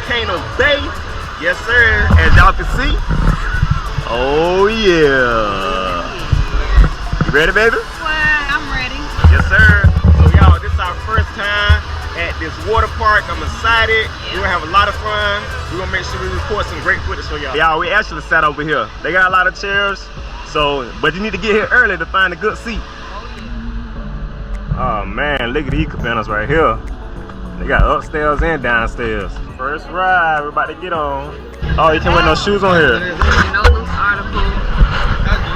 Volcano Bay. Yes, sir. As y'all can see. Oh, yeah. You ready, baby? Well, I'm ready. Yes, sir. So, y'all, this is our first time at this water park. I'm excited. We're gonna have a lot of fun. We're gonna make sure we record some great footage for y'all. Y'all, we actually sat over here. They got a lot of chairs, so but you need to get here early to find a good seat. Oh man, look at these cabanas right here. They got upstairs and downstairs. First ride, we're about to get on. Oh, you can't wear no shoes on here. No loose article.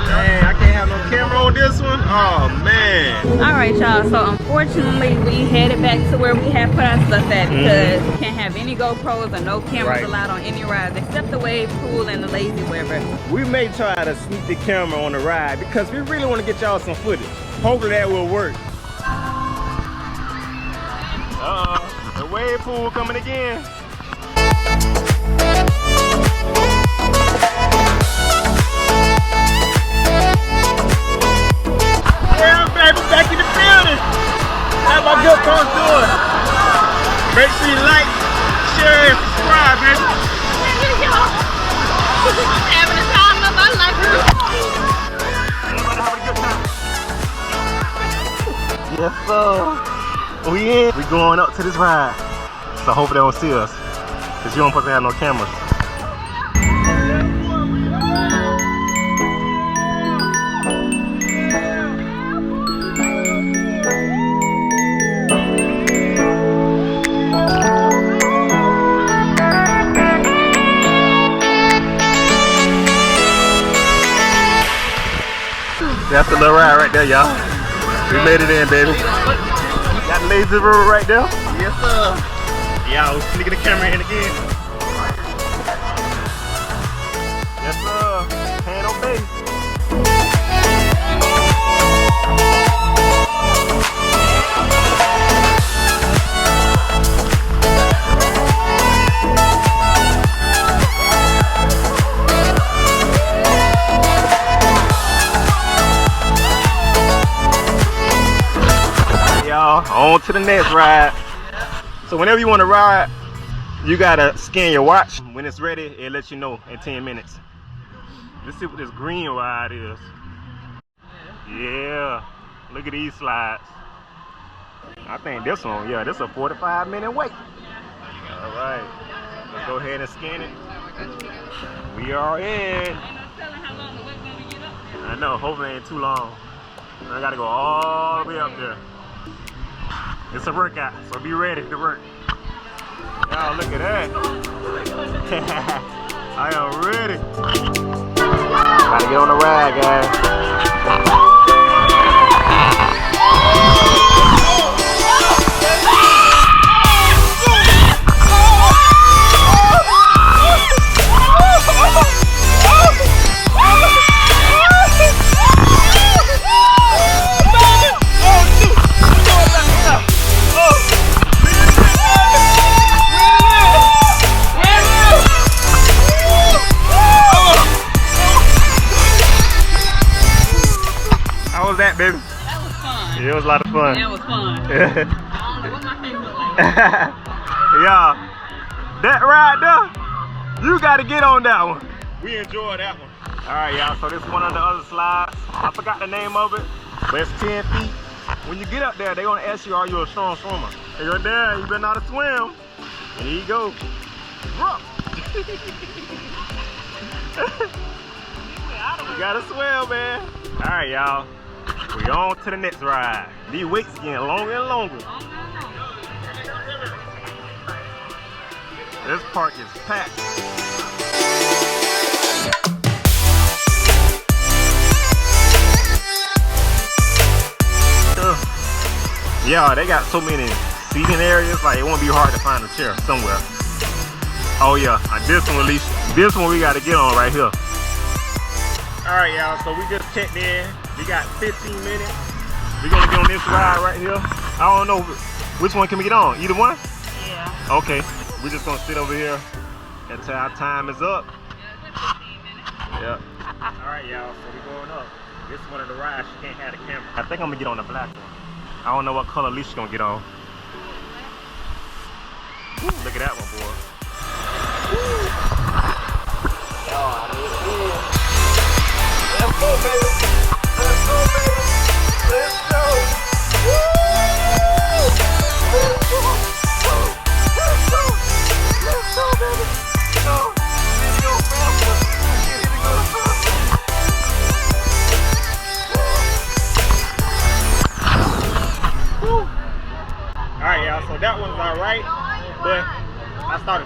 Man, I can't have no camera on this one. Oh man. Alright y'all, so unfortunately we headed back to where we had put our stuff at because we can't have any GoPros or no cameras allowed on any rides except the wave pool and the lazy river. We may try to sneak the camera on the ride because we really want to get y'all some footage. Hopefully that will work. The wave pool coming again. Yeah, baby, back in the building. How my good folks doing? Make sure you like, share, and subscribe, baby. Having a time of my life. Everybody having a good time? Yes, sir. We in. We going up to this ride. So hopefully they don't see us. Because you don't supposed to have no cameras. That's the little ride right there, y'all. We made it in, baby. Got the lazy river right there. Yes, sir. Yeah, we're sneaking the camera in again. Yes, sir. Hand on base. On to the next ride. So whenever you want to ride, you gotta scan your watch. When it's ready, it lets you know in 10 minutes. Let's see what this green ride is. Yeah, look at these slides. I think this one, yeah, this is a 45-minute wait. All right, let's go ahead and scan it. We are in. I know, hopefully it ain't too long. I gotta go all the way up there. It's a workout, so be ready to work. Y'all, look at that. I am ready. About to get on the ride, guys. That, baby? That was fun. Yeah, it was a lot of fun. That was fun. I don't know what my face look like. Yeah, that ride there, you got to get on that one. We enjoyed that one. All right, y'all, so this is one of the other slides. I forgot the name of it, but it's 10 feet. When you get up there, they're going to ask you, are you a strong swimmer? If you're there, you better know how to swim. And here you go. You got to swim, man. All right, y'all. We on to the next ride. These waits getting longer and longer. This park is packed. Yeah, they got so many seating areas, like it won't be hard to find a chair somewhere. Oh yeah, this one at least, this one we got to get on right here. All right, y'all, so we just checked in. We got 15 minutes. We're gonna get on this ride right here. I don't know, which one can we get on? Either one? Yeah. Okay, we're just gonna sit over here until our time is up. Yeah, 15 minutes. Yep. All right, y'all, so we're going up. This is one of the rides, she can't have the camera. I think I'm gonna get on the black one. I don't know what color Alicia's gonna get on. Look at that one, boy.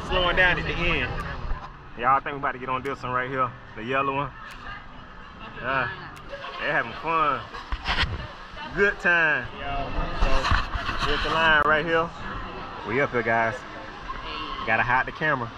slowing down at the end. Y'all, I think we about to get on this one right here, the yellow one. Yeah, they're having fun. Good time, y'all. So here's the line right here. We up here, guys. Gotta hide the camera.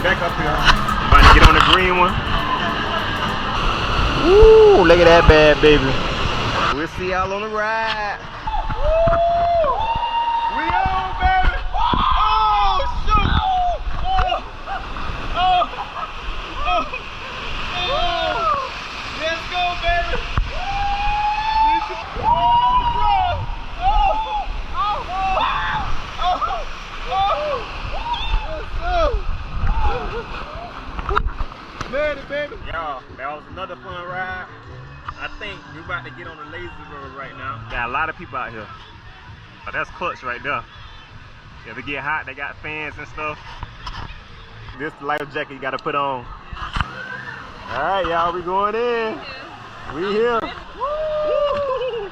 Back up here. About to get on the green one. Woo! Look at that bad baby. We'll see y'all on the ride. Woo! We on, baby! Oh, shoot! Let's go, baby! Baby. Y'all, that was another fun ride. I think we're about to get on the lazy road right now. Got a lot of people out here. Oh, that's clutch right there. If it get hot, they got fans and stuff. This life jacket you gotta put on. All right, y'all, we going in. We here. Woo!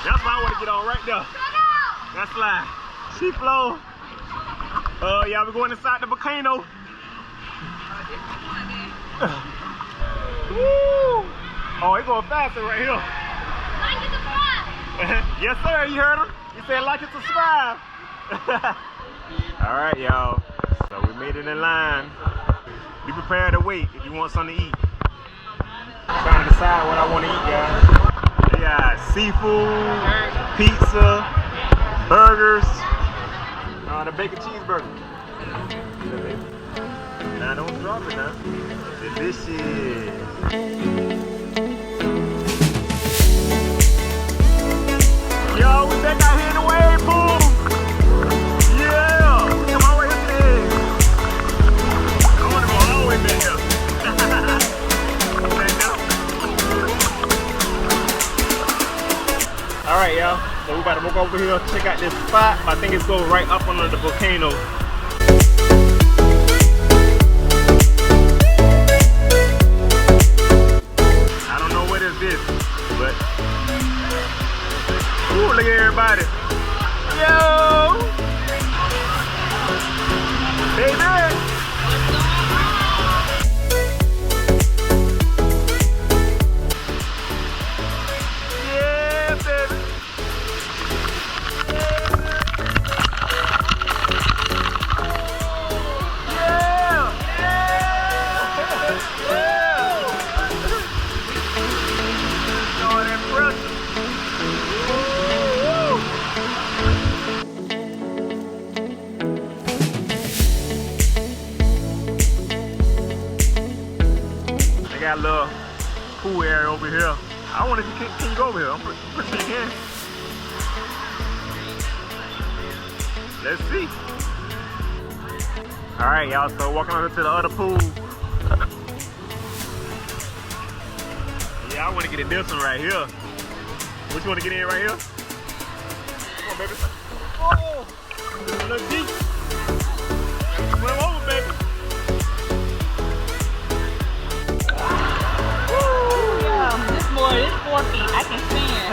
That's what I want to get on right there. That's slide. She flow. Y'all, we going inside the volcano. Woo! Oh, it's going faster right here. Like and subscribe. Yes, sir. You heard him. He said like and subscribe. All right, y'all. So we made it in line. Be prepared to wait if you want something to eat. I'm trying to decide what I want to eat, guys. They got seafood, pizza, burgers, the bacon cheeseburger. Now don't drop it now. Delicious. Yo, we back out here in the wave pool. Yeah, come on right here today. I want to go all the way back up. Alright, y'all, so we about to walk over here, check out this spot. I think it's going right up under the volcano. I don't know what is this, but ooh, look at everybody. Yo! Baby! Got a little pool area over here. I want to can you go over here? I'm pretty sure you can. Let's see. All right, y'all. So walking over to the other pool. Yeah, I want to get in this one right here. What you want to get in right here? Come on, baby. Oh, a little deep. Swim over, baby. It's 4 feet. I can stand.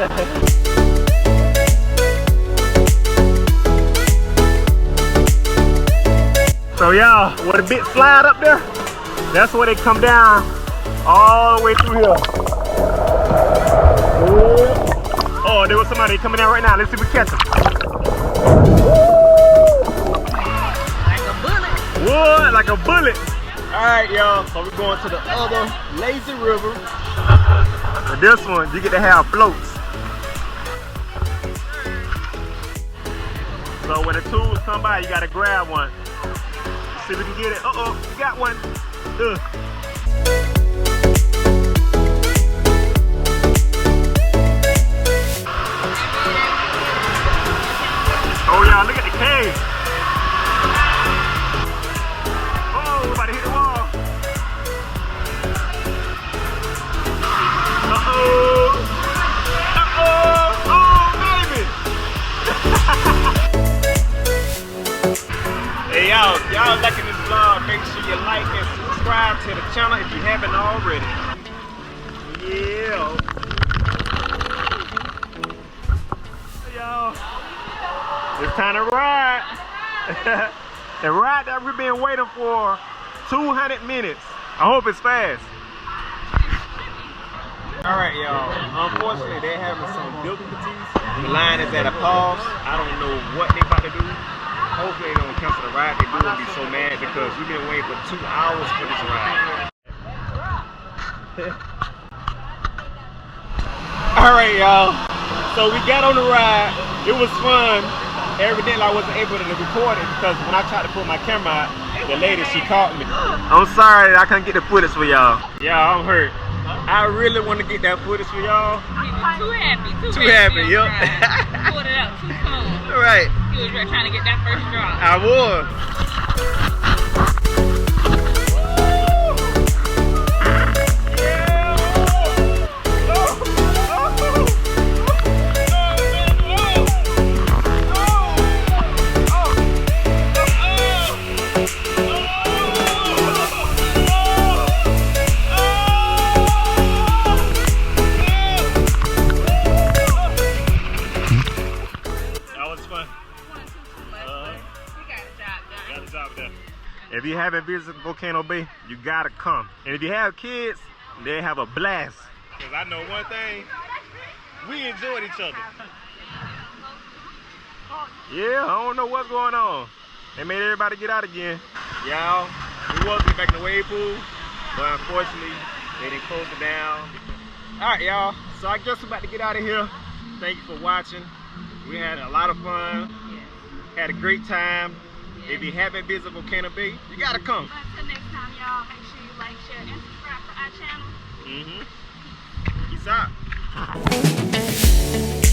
So y'all, where the big slide up there, that's where they come down all the way through here. Oh, there was somebody coming down right now. Let's see if we catch him. Like a bullet. What? Like a bullet. All right, y'all. So we're going to the other lazy river. For this one, you get to have floats. So when the tools come by, you gotta grab one. See if we can get it. Uh-oh, you got one. Oh yeah, look at the cave. Make sure you like and subscribe to the channel if you haven't already. Yeah. Y'all, it's time to ride. The ride that we've been waiting for 200 minutes. I hope it's fast. All right, y'all. Unfortunately, they're having some difficulties. The line is at a pause. I don't know what they're about to do. Hopefully, they don't cancel the ride. They do gonna be so mad because we've been waiting for 2 hours for this ride. All right, y'all. So we got on the ride. It was fun. Evidently, I wasn't able to record it because when I tried to put my camera out, the lady, she caught me. I'm sorry I couldn't get the footage for y'all. Y'all, I'm hurt. I really want to get that footage for y'all. He was too happy. Too happy, yep. Pulled it out too soon. All right. He was trying to get that first drop. I was. If you haven't visited Volcano Bay, you gotta come. And if you have kids, they have a blast. Cause I know one thing, we enjoyed each other. Yeah, I don't know what's going on. They made everybody get out again. Y'all, we was back in the wave pool, but unfortunately, they didn't close it down. All right, y'all, so I guess we're about to get out of here. Thank you for watching. We had a lot of fun, had a great time. If you haven't visited Volcano Bay, you gotta come. Until next time, y'all, make sure you like, share, and subscribe to our channel. Peace out.